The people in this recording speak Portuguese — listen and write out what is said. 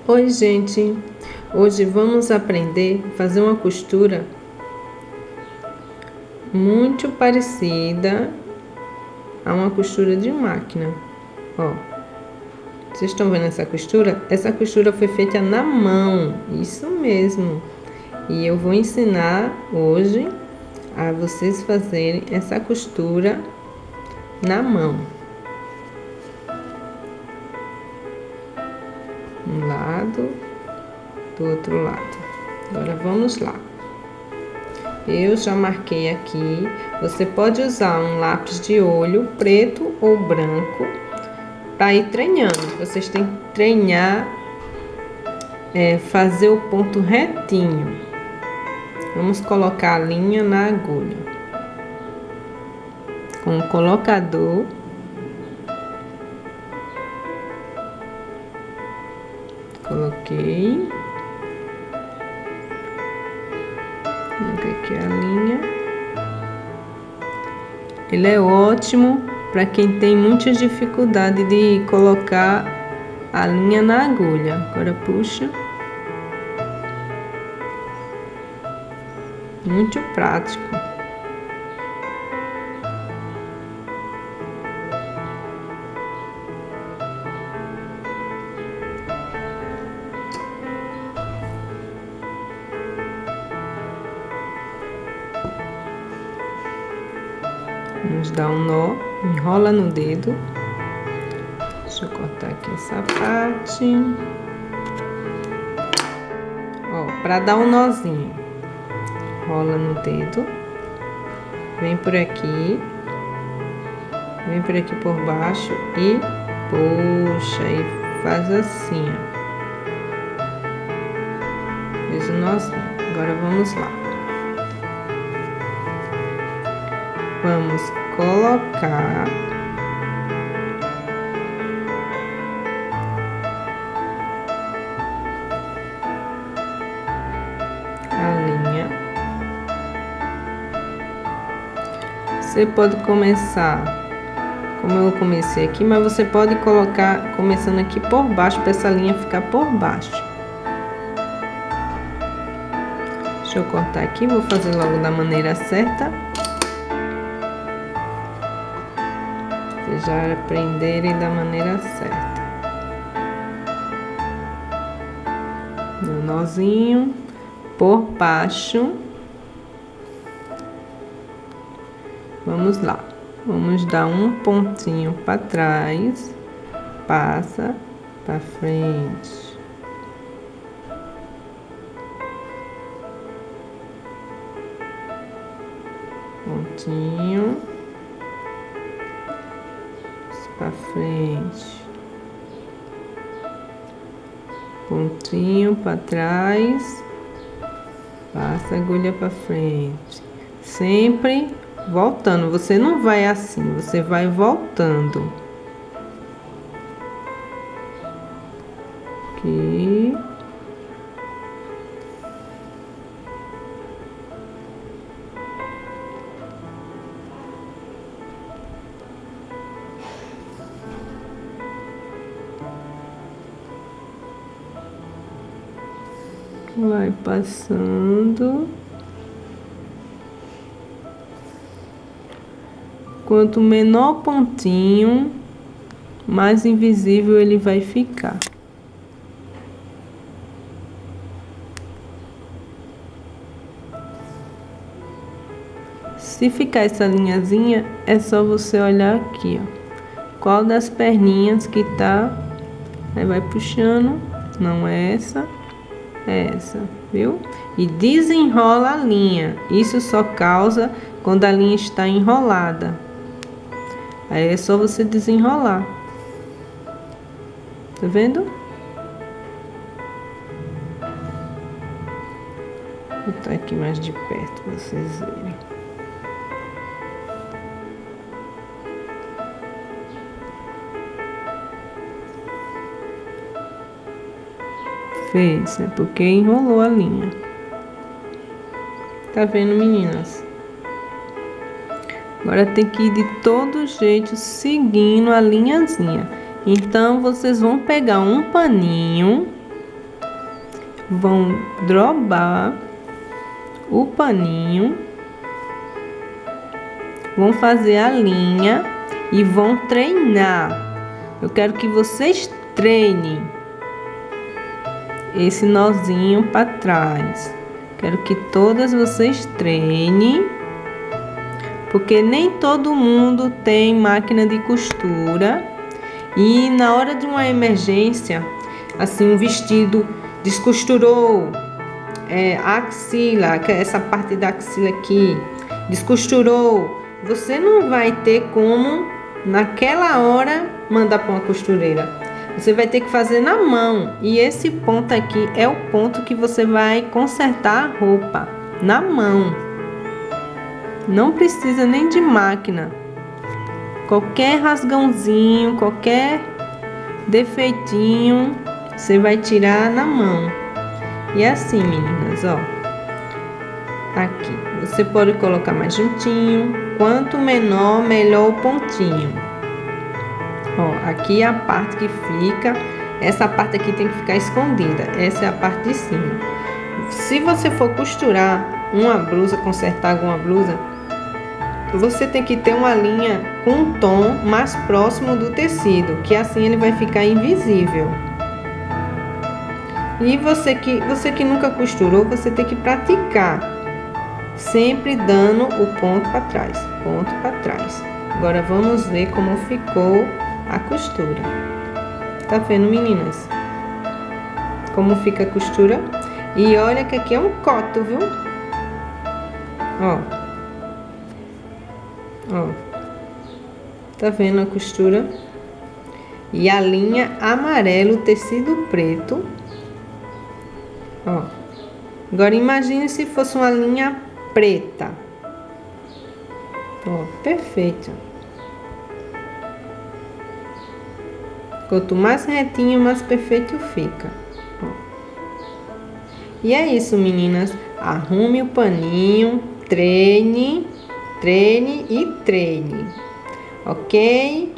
Oi, gente! Hoje vamos aprender a fazer uma costura muito parecida a uma costura de máquina. Ó, vocês estão vendo essa costura? Essa costura foi feita na mão, isso mesmo. E eu vou ensinar hoje a vocês fazerem essa costura na mão. Um lado, do outro lado. Agora vamos lá. Eu já marquei aqui. Você pode usar um lápis de olho preto ou branco para ir treinando. Vocês têm que treinar, fazer o ponto retinho. Vamos colocar a linha na agulha com o colocador. Coloquei. Coloquei aqui a linha. Ele é ótimo para quem tem muita dificuldade de colocar a linha na agulha. Agora puxa. Muito prático. Vamos dar um nó, enrola no dedo. Deixa eu cortar aqui essa parte. Ó, para dar um nozinho, rola no dedo. Vem por aqui por baixo e puxa e faz assim, ó. Fez o nozinho. Agora vamos lá. Vamos colocar a linha. Você pode começar como eu comecei aqui, mas você pode colocar começando aqui por baixo para essa linha ficar por baixo. Deixa eu cortar aqui, vou fazer logo da maneira certa. Já aprenderem da maneira certa. Um nozinho por baixo. Vamos lá. Vamos dar um pontinho para trás. Passa para frente. Pontinho. Para frente, pontinho para trás, passa a agulha para frente, sempre voltando. Você não vai assim, você vai voltando aqui. Vai passando. Quanto menor o pontinho, mais invisível ele vai ficar. Se ficar essa linhazinha, é só você olhar aqui, ó. Qual das perninhas que tá. Aí vai puxando. Não é essa. É essa, viu? E desenrola a linha. Isso só causa quando a linha está enrolada. Aí é só você desenrolar. Tá vendo? Vou botar aqui mais de perto pra vocês verem. Fez, é porque enrolou a linha. Tá vendo, meninas? Agora tem que ir de todo jeito seguindo a linhazinha. Então, vocês vão pegar um paninho vão dobrar o paninho, vão fazer a linha e vão treinar. Eu quero que vocês treinem esse nozinho para trás. Quero que todas vocês treinem, porque nem todo mundo tem máquina de costura e na hora de uma emergência, assim, um vestido descosturou a axila, que é essa parte da axila aqui, descosturou, você não vai ter como naquela hora mandar para uma costureira. Você vai ter que fazer na mão, e esse ponto aqui é o ponto que você vai consertar a roupa na mão. Não precisa nem de máquina. Qualquer rasgãozinho, qualquer defeitinho, você vai tirar na mão. E assim, meninas, ó. Aqui, você pode colocar mais juntinho. Quanto menor, melhor o pontinho. Ó, aqui é a parte que fica. Essa parte aqui tem que ficar escondida. Essa é a parte de cima. Se você for costurar uma blusa, consertar alguma blusa, você tem que ter uma linha com um tom mais próximo do tecido, que assim ele vai ficar invisível. E você que nunca costurou, você tem que praticar, sempre dando o ponto para trás, ponto para trás. Agora vamos ver como ficou a costura. Tá vendo, meninas? Como fica a costura? E olha que aqui é um coto, viu? Ó. Ó. Tá vendo a costura? E a linha amarelo, tecido preto. Ó. Agora imagine se fosse uma linha preta. Ó, perfeito. Quanto mais retinho, mais perfeito fica. Ó. E é isso, meninas. Arrume o paninho, treine, treine e treine. Ok?